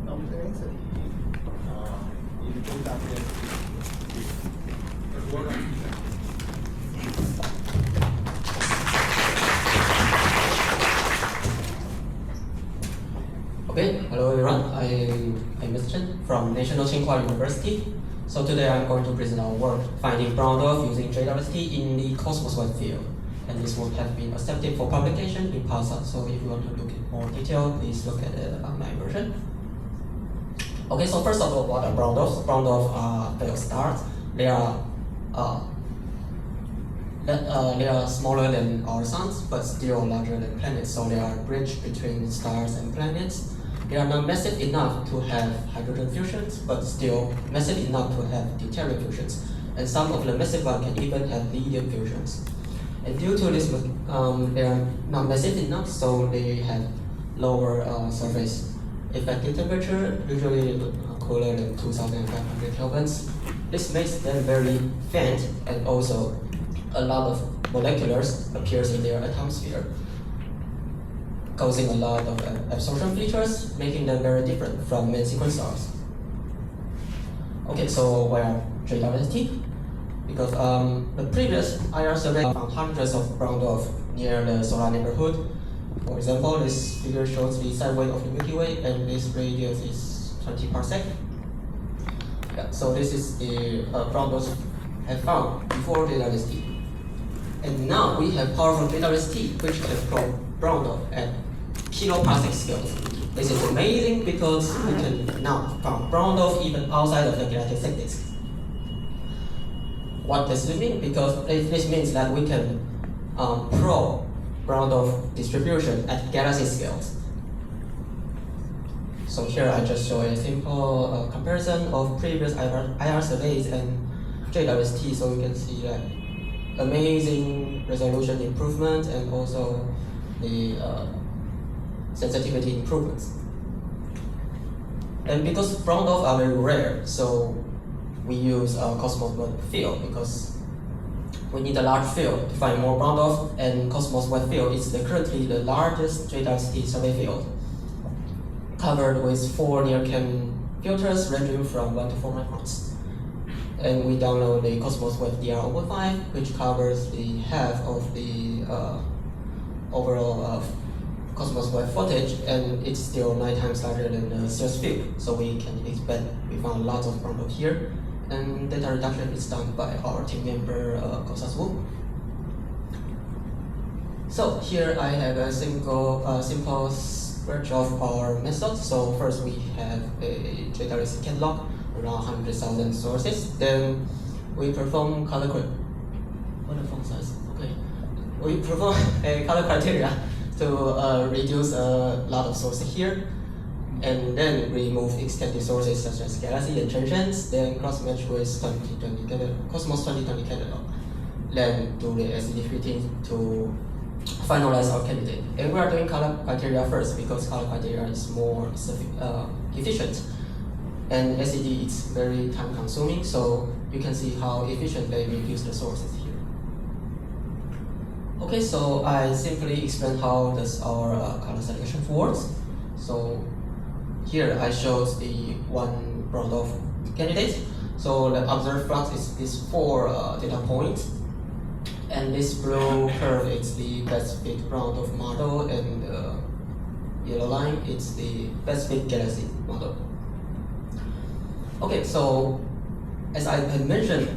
nông density in data Okay, hello everyone. I'm Mr. Chen from National Tsinghua University. So today I'm going to present our work finding brown dwarf using JWST in the Cosmos web field. And this work has been accepted for publication in PASA. So if you want to look in more detail, please look at the online version. Okay, so first of all, what are brown dwarfs? Brown dwarfs are pale stars. They are smaller than our suns, but still larger than planets. So they are a bridge between stars and planets. They are not massive enough to have hydrogen fusions, but still massive enough to have deuterium fusions. And some of the massive ones can even have lithium fusions. And due to this, they are not massive enough, so they have lower surface effective temperature, usually cooler than 2,500 kelvins. This makes them very faint, and also a lot of moleculars appears in their atmosphere, causing a lot of absorption features, making them very different from main sequence stars. Okay, so why are JWST? Because the previous IR survey found hundreds of brown dwarfs near the solar neighborhood. For example, this figure shows the side weight of the Milky Way, and this radius is 20 parsec. Yeah, so this is the brown dwarfs have found before JWST. And now we have powerful JWST, which can plot brown dwarf at kiloparsec scales. This is amazing because we can now find brown dwarf even outside of the galactic disk. What does this mean? Because this means that we can probe brown dwarf distribution at galaxy scales. So here I just show a simple comparison of previous IR surveys and JWST, so you can see that amazing resolution improvement and also the sensitivity improvements. And because brown dwarfs are very rare, so we use Cosmos web field because we need a large field to find more brown dwarfs, and Cosmos web field is currently the largest JWST survey field, covered with 4 NIRCam filters ranging from 1 to 4 microns. And we download the Cosmos Web DR05, which covers the half of the overall Cosmos Web footage, and it's still 9 times larger than the Cirrus field. So we can expect we found lots of brown dwarf here, and data reduction is done by our team member Wu. So here I have a simple sketch of our method. So first we have a JWST catalog, around 100,000 sources. Then we perform color what the font size? Okay. We perform a color criteria to reduce a lot of sources here, and then remove extended sources such as galaxy and transients. Then cross-match with Cosmos 2020 catalog. Then do the SED fitting to finalize our candidate. And we are doing color criteria first because color criteria is more efficient. And SED is very time consuming, so you can see how efficiently we use the sources here. Okay, so I simply explain how does our color selection works. So here I show the one brown dwarf candidate. So the observed flux is these 4 data points, and this blue curve is the best fit brown dwarf model, and the yellow line is the best fit galaxy model. Okay, so as I had mentioned,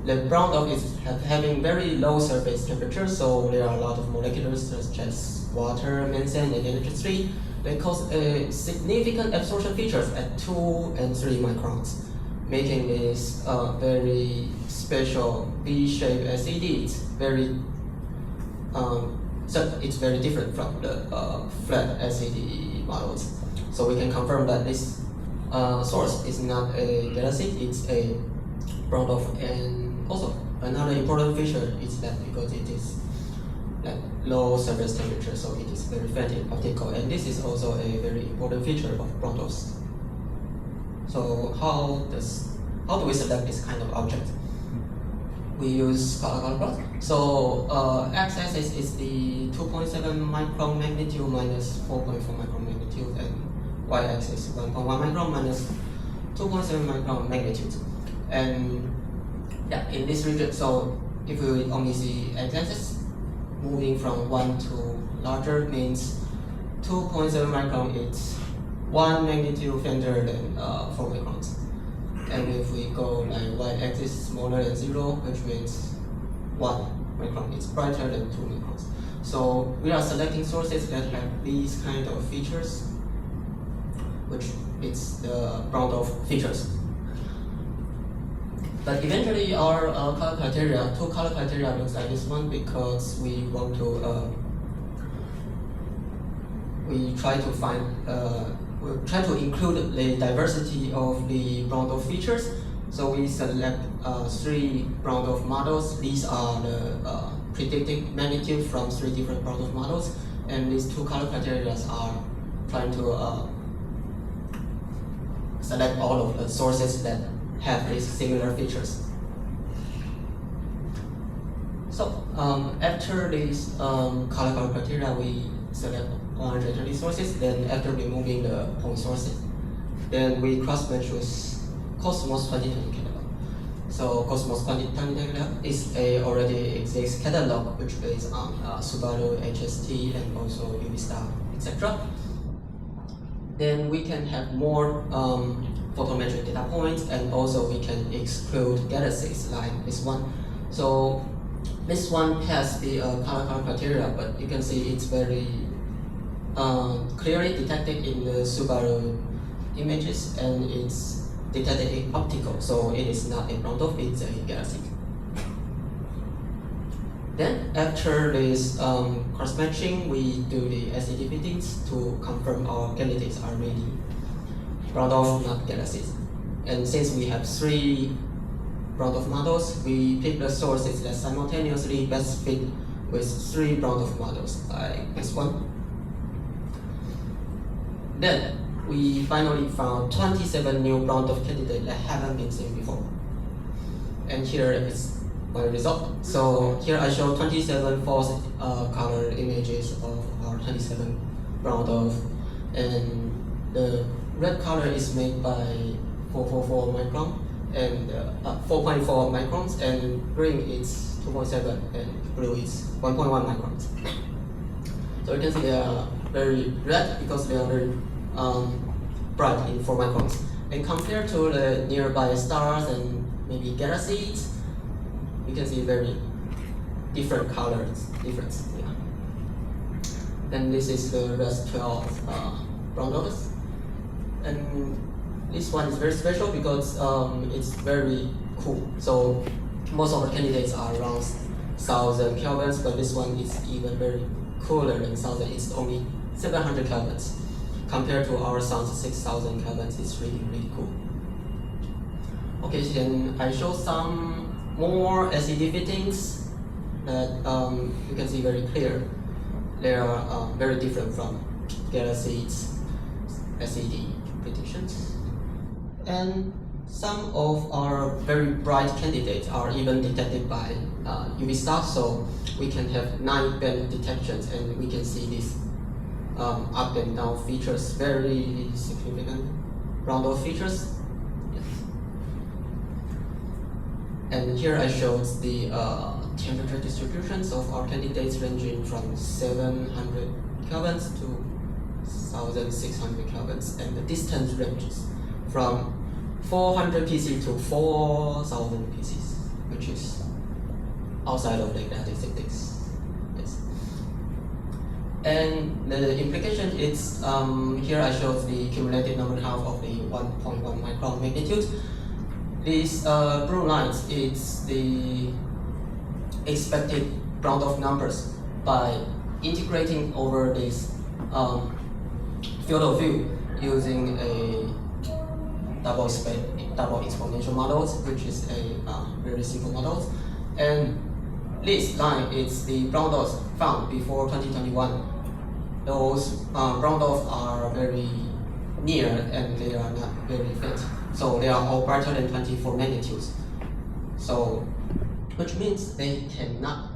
the brown dwarf is having very low surface temperature, so there are a lot of moleculars such as water, methane, and NH3. They cause significant absorption features at 2 and 3 microns, making this very special V-shaped SED. It's very it's very different from the flat SED models. So we can confirm that this source is not a galaxy, it's a brown dwarf. And also another important feature is that because it is like low surface temperature, so it is very faint in optical, and this is also a very important feature of brown dwarfs. So how do we select this kind of object? We use color plot. So x-axis is the 2.7 micron magnitude minus 4.4 micron magnitude, and y-axis 1.1 micron minus 2.7 micron magnitude. And yeah, in this region, so if we only see x-axis, moving from 1 to larger means 2.7 micron is 1 magnitude fainter than 4 microns. And if we go like y-axis smaller than 0, which means 1 micron, it's brighter than 2 microns. So we are selecting sources that have these kind of features, which is the Brown-Dwarf features. But eventually our color criteria, two color criteria looks like this one because we want to, we try to include the diversity of the Brown-Dwarf features. So we select 3 Brown-Dwarf models. These are the predicted magnitude from 3 different Brown-Dwarf models. And these two color criteria are trying to select all of the sources that have these similar features. So after these color criteria, we select 120 sources. Then after removing the point sources, then we cross-match with Cosmos 2020 catalog. So Cosmos 2020 catalog is a already exists catalog which based on Subaru, HST, and also UV star, etc. Then we can have more photometric data points, and also we can exclude galaxies like this one. So this one has the color criteria, but you can see it's very clearly detected in the Subaru images, and it's detected in optical, so it is not a Brown-Dwarf, it's a galaxy. Then after this cross-matching, we do the SED fittings to confirm our candidates are really Brown-Dwarf, not galaxies. And since we have 3 Brown-Dwarf models, we pick the sources that simultaneously best fit with 3 Brown-Dwarf models, like this one. Then we finally found 27 new Brown-Dwarf candidates that haven't been seen before. And here is my result. So here I show 27 false color images of our 27 Brown-Dwarf, and the red color is made by 444 micron and 4.4 microns, and green is 2.7 and blue is 1.1 microns. So you can see they are very red because they are very bright in 4 microns. And compared to the nearby stars and maybe galaxies, you can see very different colors difference. Yeah. Then this is the rest 12 Brown-Dwarfs. And this one is very special because it's very cool. So most of the candidates are around 1000 kelvins, but this one is even very cooler than 1000. It's only 700 kelvins. Compared to our sun's 6000 kelvins, it's really, really cool. Okay, then I show some more SED fittings that you can see very clear. They are very different from galaxies SED predictions. And some of our very bright candidates are even detected by UV stars, so we can have 9 band detections, and we can see these up and down features, very significant Brown-Dwarf features. Yes. And here I showed the temperature distributions of our candidates ranging from 700 kelvins to 1600 kelvins, and the distance ranges from 400 pc to 4000 pcs, which is outside of the galactic statistics. Yes. And the implication is here I showed the cumulative number count of the 1.1 micron magnitude. This blue line is the expected Brown-Dwarf numbers by integrating over this field of view using a double exponential models, which is a very simple model. And this line is the Brown-Dwarfs found before 2021. Those Brown-Dwarfs are very near and they are not very faint. So they are all brighter than 24 magnitudes. So, which means they cannot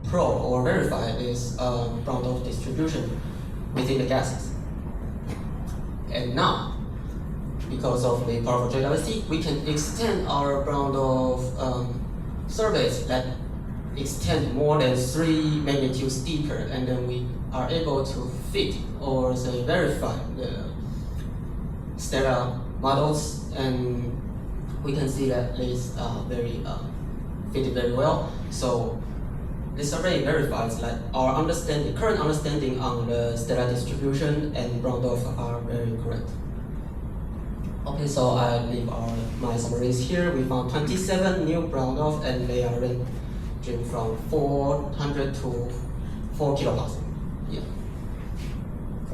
probe or verify this Brown-Dwarf distribution within the gases. And now, because of the powerful JWST, we can extend our Brown-Dwarf surveys that extend more than 3 magnitudes deeper, and then we are able to fit or say verify the stellar models, and we can see that these very fit very well. So the survey verifies that our current understanding on the stellar distribution and Brown-Dwarf are very correct. Okay, so I leave my summaries here. We found 27 new Brown-Dwarf, and they are ranging from 400 to 4 kilopascal. Yeah.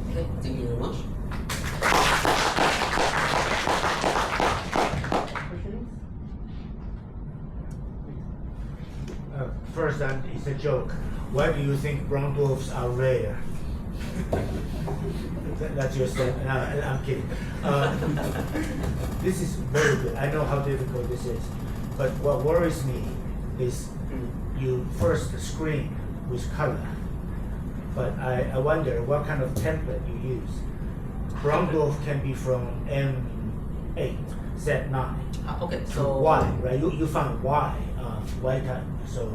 Okay, thank you very much. First, it's a joke. Why do you think brown dwarfs are rare? That's your statement. No, I'm kidding. This is very good. I know how difficult this is. But what worries me is you first screen with color. But I wonder what kind of template you use. Brown dwarf can be from M8, Z9. Okay, So so Y, right? You found Y, Y type. So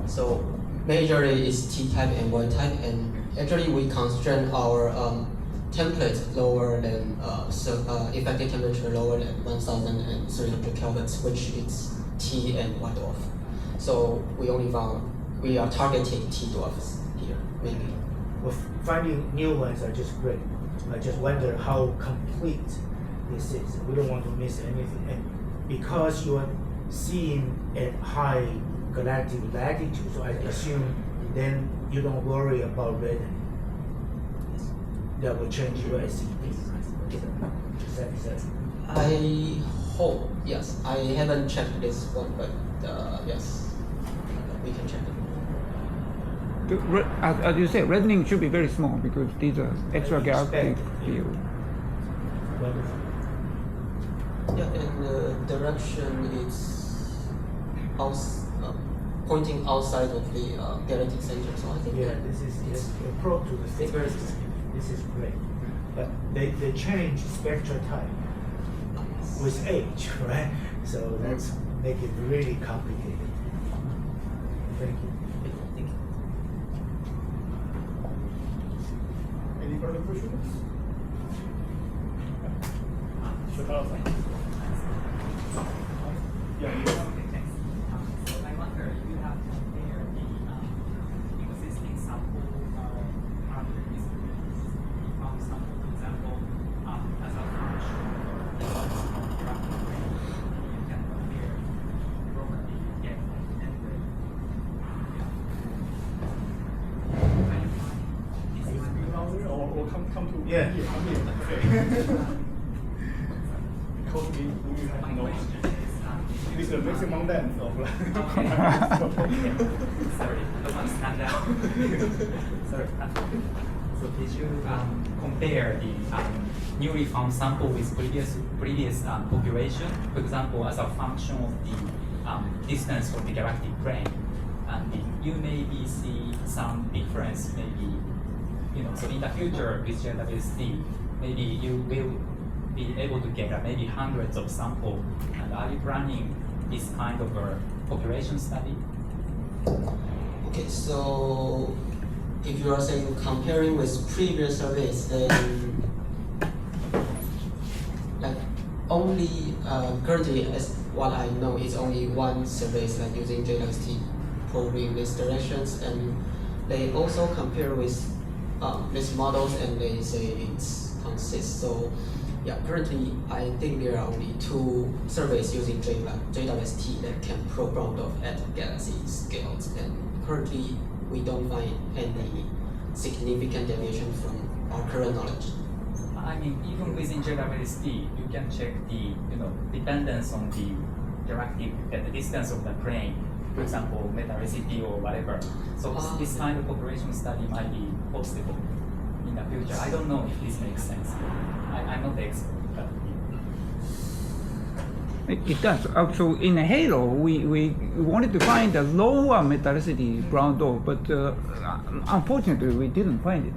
majorly is T type and Y type, and actually we constrain our template lower than effective temperature lower than 1,300 kelvins, which is T and Y dwarf. So we are targeting T dwarfs here mainly. Well, finding new ones are just great. I just wonder how complete this is. We don't want to miss anything. And because you are seeing at high galactic latitude, so I assume then you don't worry about reddening. That will change your SED. Is that? I hope, yes. I haven't checked this one, but yes, we can check it. As you said, reddening should be very small because these are extragalactic fields. Wonderful. Yeah, and the direction is pointing outside of the galactic center. So I think This is a probe to the thicker. This is great. But they change spectral type with age, right? So that's make it really complicated. Thank you. Thank you. Any further questions? Yeah, you have. So I wonder if you have compared the existing sample parameter distributions from sample, for example, as a function of the graphic range, you can compare property you get from the end rate. Is it louder or come to Yeah. here? Okay. Because we have My no. question is, It is the maximum length of okay. Sorry, I don't want to stand out. Sorry. So did you compare the newly found sample with previous population, for example, as a function of the distance from the galactic plane, and you maybe see some difference, maybe, so in the future with JWST, maybe you will be able to get maybe hundreds of samples, and are you planning this kind of a population study? Okay, so if you are saying comparing with previous surveys, then like only currently, as what I know, is only one survey like using JWST probing these directions, and they also compare with these models, and they say it's consists. So yeah, currently I think there are only 2 surveys using JWST that can probe Brown-Dwarf at galaxy scales, and currently we don't find any significant deviation from our current knowledge. I mean, even within JWST, you can check the dependence on the galactic at the distance of the plane, for example, metallicity or whatever. So this kind of population study might be possible in the future. I don't know if this makes sense. I'm not the expert, but It does. So in a halo, we wanted to find a lower metallicity brown dwarf, but unfortunately we didn't find it.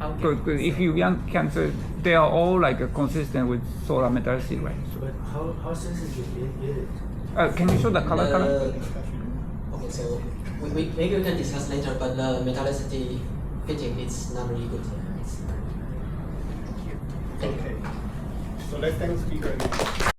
Okay. Good. If you can say they are all like consistent with solar metallicity, right? But how sensitive is it? Can you show the color? Okay, so maybe we can discuss later, but the metallicity fitting is not really good. Thank you. Okay. So let's thank the speaker.